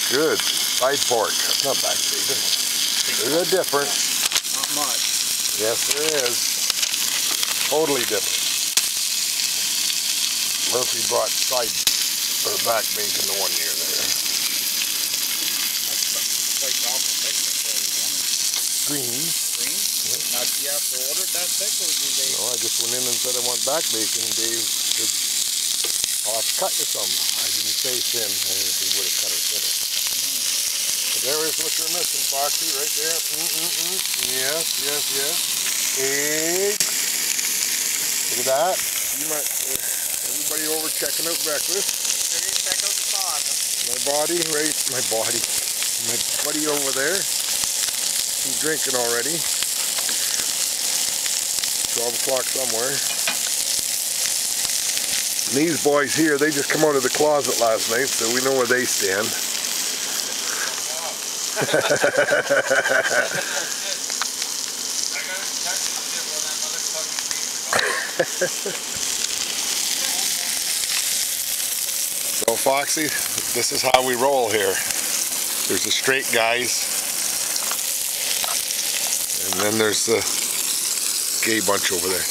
Good. Side pork. That's not back bacon. There's a difference. Not much. Yes, there is. Totally different. Murphy brought side or back bacon the 1 year there. That's quite awful thick. Green. Green? Yeah. Now, do you have to order it that thick, or do they? No, I just went in and said I want back bacon. Dave said, I'll have to cut you some. I didn't say thin. He would have cut her thinner. But there is what you're missing, Foxy, right there. Yes, yes, yes. Eggs. Look at that. You might, everybody over checking out breakfast. Check out the sauce. My buddy over there. He's drinking already. 12 o'clock somewhere. And these boys here, they just come out of the closet last night, so we know where they stand. So Foxy, this is how we roll here. There's the straight guys, and then there's the gay bunch over there.